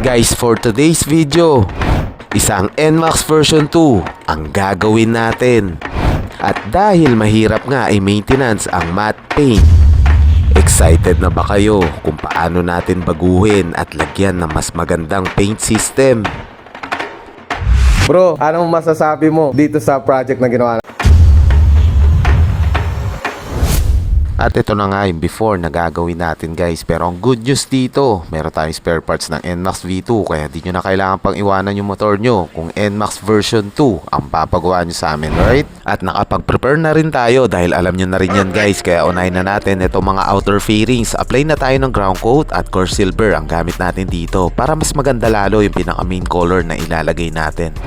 Guys, for today's video, isang NMAX version 2 ang gagawin natin. At dahil mahirap nga i-maintenance ang matte paint, excited na ba kayo kung paano natin baguhin at lagyan ng mas magandang paint system? Bro, anong masasabi mo dito sa project na ginawa? At ito na nga yung before na gagawin natin guys. Pero ang good news dito, meron tayong spare parts ng NMAX V2. Kaya di nyo na kailangan pang iwanan yung motor nyo kung NMAX version 2 ang papagawa nyo sa amin, right? At nakapag-prepare na rin tayo dahil alam nyo na rin yan guys. Kaya unahin na natin itong mga outer fairings. Apply na tayo ng ground coat at core silver ang gamit natin dito para mas maganda lalo yung pinaka main color na ilalagay natin.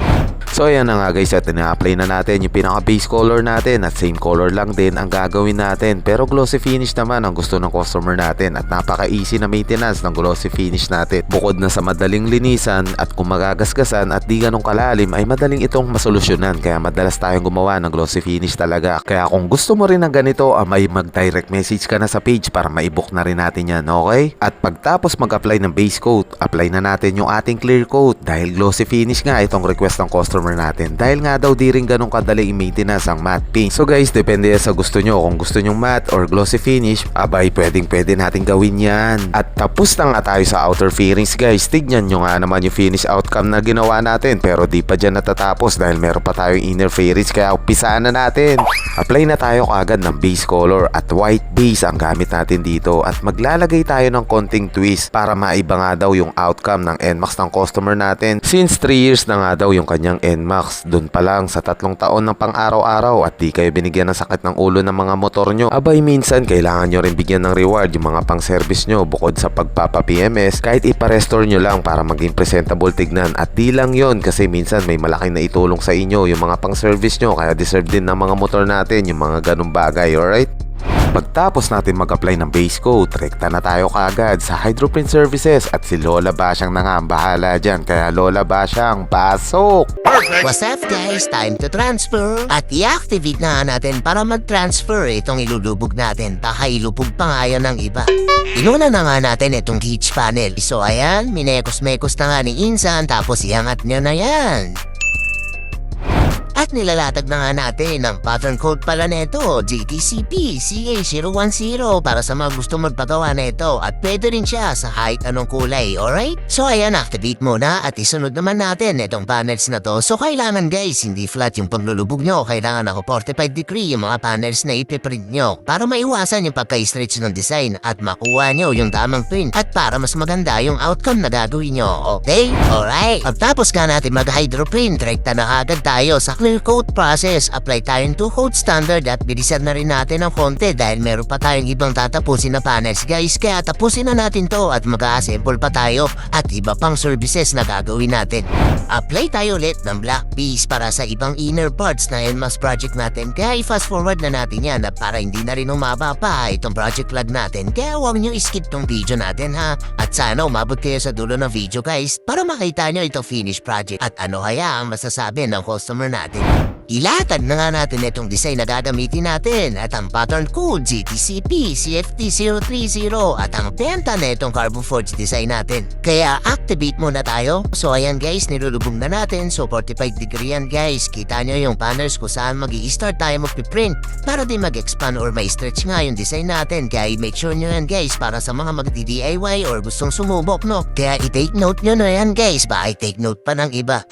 So ayan na nga guys, at ina-apply na natin yung pinaka base color natin at same color lang din ang gagawin natin. Pero glossy finish naman ang gusto ng customer natin at napaka-easy na maintenance ng glossy finish natin. Bukod na sa madaling linisan at kung magagasgasan at di ganong kalalim ay madaling itong masolusyonan. Kaya madalas tayong gumawa ng glossy finish talaga. Kaya kung gusto mo rin ng ganito, may mag-direct message ka na sa page para ma-book na rin natin yan, okay? At pagtapos mag-apply ng base coat, apply na natin yung ating clear coat dahil glossy finish nga itong request ng customer natin dahil nga daw di rin ganun kadali i-maintenance ang matte paint. So guys, depende sa gusto nyo. Kung gusto nyo matte or glossy finish, abay pwede natin gawin yan. At tapos na nga tayo sa outer fairings guys. Tignan nyo nga naman yung finish outcome na ginawa natin, pero di pa dyan natatapos dahil meron pa tayong inner fairings. Kaya umpisaan na natin. Apply na tayo kagad ng base color at white base ang gamit natin dito at maglalagay tayo ng konting twist para maiba nga daw yung outcome ng NMAX ng customer natin. Since 3 years na nga daw yung kanyang NMAX, dun pa lang sa 3 taon ng pang-araw-araw at di kayo binigyan ng sakit ng ulo ng mga motor nyo, abay minsan kailangan nyo rin bigyan ng reward yung mga pang-service nyo bukod sa pagpapa-PMS, kahit ipa-restore nyo lang para maging presentable tignan. At di lang yon, kasi minsan may malaking na itulong sa inyo yung mga pang-service nyo, kaya deserve din ng mga motor natin yung mga ganung bagay, alright? Pagtapos natin mag-apply ng base coat, rekta na tayo kaagad sa Hydroprint Services at si Lola Basyang na nga ang bahala dyan. Kaya Lola Basyang, pasok! What's up guys? Time to transfer! At i-activate na natin para mag-transfer itong ilulubog natin. Baka ilubog pa nga yan ng iba. Inuna na nga natin itong gauge panel. So ayan, minekos-mekos na nga ni Insan tapos iangat nyo na yan. At nilalatag na nga natin ang pattern code pala neto, GTCP CA010 para sa mga gusto magpagawa neto at pwede rin siya sa kahit anong kulay, alright? So ayan, activate muna at isunod naman natin itong panels na to. So kailangan guys, hindi flat yung paglulubog nyo, kailangan ako 45 degree yung mga panels na ipiprint nyo para maiwasan yung pagka-stretch ng design at makuha nyo yung tamang print at para mas maganda yung outcome na gagawin nyo, okay? Alright, pagtapos nga natin mag-hydroprint, rekta na agad tayo sa clear coat process. Apply tayong 2-coat standard at bilisan na rin natin ng konti dahil meron pa tayong ibang tatapusin na panels guys. Kaya tapusin na natin to at mag-assemble pa tayo at iba pang services na gagawin natin. Apply tayo ulit ng black piece para sa ibang inner parts na NMAX project natin. Kaya i-fast forward na natin yan at para hindi na rin umaba pa itong project log natin. Kaya huwag nyo skip tong video natin ha. At sana umabot kayo sa dulo ng video guys para makita nyo itong finished project at ano kaya ang masasabi ng customer natin. Ilatag na nga natin itong design na gagamitin natin at ang pattern code GTCP CFT030 at ang benta na itong carbon forged design natin. Kaya activate muna tayo. So ayan guys, nilulubog na natin. So 45 degree yan guys. Kita nyo yung panels kung saan mag-i-start tayo mag-print para di mag-expand or ma-stretch nga yung design natin. Kaya i-make sure nyo yan guys para sa mga mag-DIY or gustong sumubok no. Kaya i-take note nyo na yan guys. Baka i-take note pa ng iba.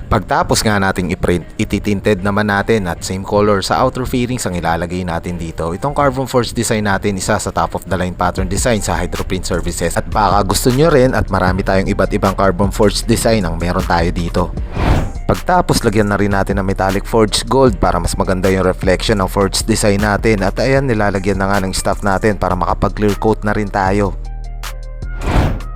Pagtapos nga nating i-print, ititinted naman natin at same color sa outer fairings ang ilalagay natin dito. Itong carbon forged design natin, isa sa top of the line pattern design sa Hydroprint Services. At baka gusto nyo rin at marami tayong iba't ibang carbon forged design ang meron tayo dito. Pagtapos lagyan na rin natin ng metallic forged gold para mas maganda yung reflection ng forged design natin. At ayan, nilalagyan na nga ng stuff natin para makapag clear coat na rin tayo.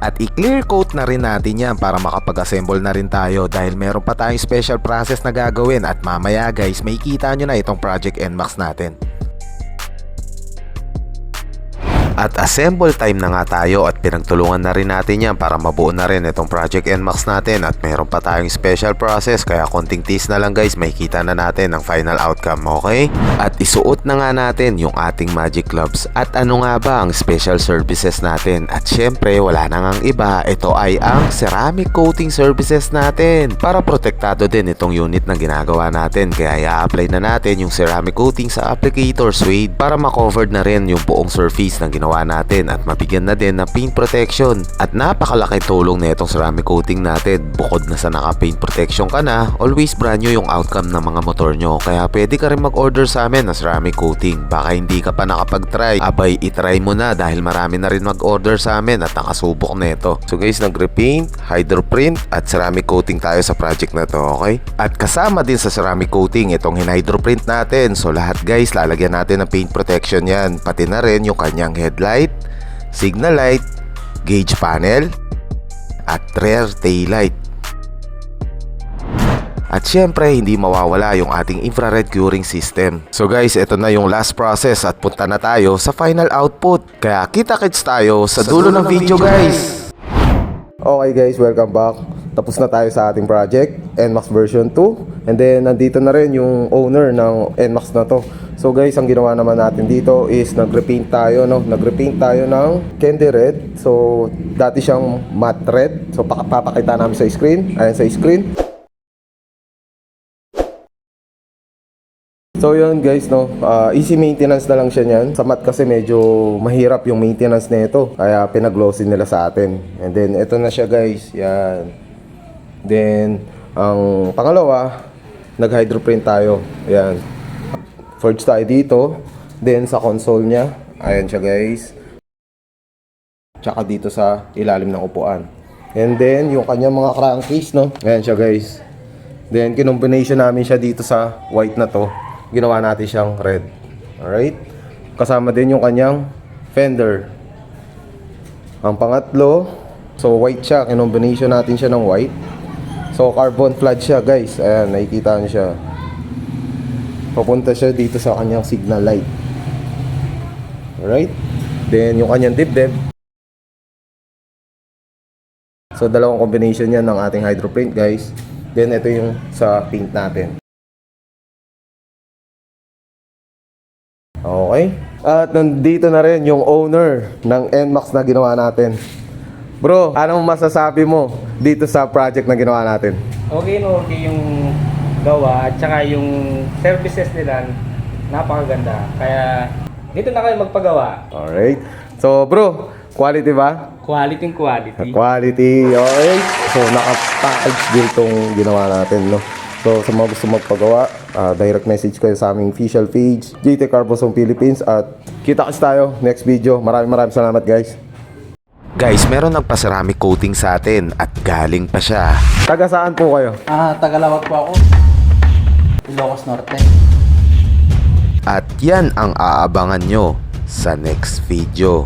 At i-clear coat na rin natin yan para makapag-assemble na rin tayo dahil meron pa tayong special process na gagawin at mamaya guys, makikita nyo na itong project NMAX natin. At assemble time na nga tayo at pinagtulungan na rin natin yan para mabuo na rin itong Project NMAX natin at meron pa tayong special process kaya konting tease na lang guys, makikita na natin ang final outcome, okay? At isuot na nga natin yung ating Magic Gloves at ano nga ba ang special services natin at syempre wala na ngang iba, ito ay ang ceramic coating services natin para protektado din itong unit na ginagawa natin kaya i-apply na natin yung ceramic coating sa applicator suede para ma-covered na rin yung buong surface na ginawa natin at mabigyan na din ng paint protection at napakalaki tulong na itong ceramic coating natin. Bukod na sa naka paint protection ka na, always brand new yung outcome ng mga motor nyo kaya pwede ka rin mag-order sa amin ng ceramic coating. Baka hindi ka pa nakapag-try, abay itry mo na dahil marami na rin mag-order sa amin at nakasubok na ito. So guys, nag-repaint, hydroprint at ceramic coating tayo sa project na to, okay? At kasama din sa ceramic coating itong hinhydroprint natin. So lahat guys, lalagyan natin ng paint protection yan, pati na rin yung kanyang headlight, signal light, gauge panel at rear tail light. At syempre, hindi mawawala yung ating infrared curing system. So guys, ito na yung last process at punta na tayo sa final output. Kaya kita-kits tayo sa dulo ng video guys. Okay guys, welcome back. Tapos na tayo sa ating project, NMAX version 2. And then, nandito na rin yung owner ng NMAX na to. So guys, ang ginawa naman natin dito is nag-repaint tayo, no? Nag-repaint tayo ng candy red. So, dati siyang matte red. So, papakita namin sa screen. Ayan sa screen. So yun guys, no, easy maintenance na lang siya niyan. Sa matte kasi medyo mahirap yung maintenance nito, kaya pinag-glossy nila sa atin. And then ito na siya guys, yan. Then ang pangalawa, nag-hydroprint tayo. Yan. Forge tayo dito. Then sa console niya, ayan siya guys. Tsaka dito sa ilalim ng upuan. And then yung kanyang mga crankcase, no, ayan siya guys. Then kinombination namin siya dito sa white na to. Ginawa natin siyang red. Alright? Kasama din yung kanyang fender. Ang pangatlo, so white siya. Kinombination natin siya ng white. So carbon flat siya guys. Ayan, nakikita niyo siya. Papunta siya dito sa kanyang signal light. Alright? Then yung kanyang dibdib. So dalawang combination yan ng ating hydroprint guys. Then ito yung sa paint natin. Okay? At nandito na rin yung owner ng NMAX na ginawa natin. Bro, anong masasabi mo dito sa project na ginawa natin? Okay yung gawa at saka yung services nila napakaganda. Kaya dito na kayo magpagawa. Alright. So bro, quality ba? Quality. Quality. Okay. So naka-package deal tong ginawa natin, no? So sa mga gusto magpagawa, direct message kayo sa aming official page, JT Carbozone Philippines, at kita-kits tayo next video. Maraming salamat guys. Guys, meron nagpa-ceramic coating sa atin at galing pa siya. Taga saan po kayo? Tagalawag po ako. Ilocos Norte. At yan ang aabangan nyo sa next video.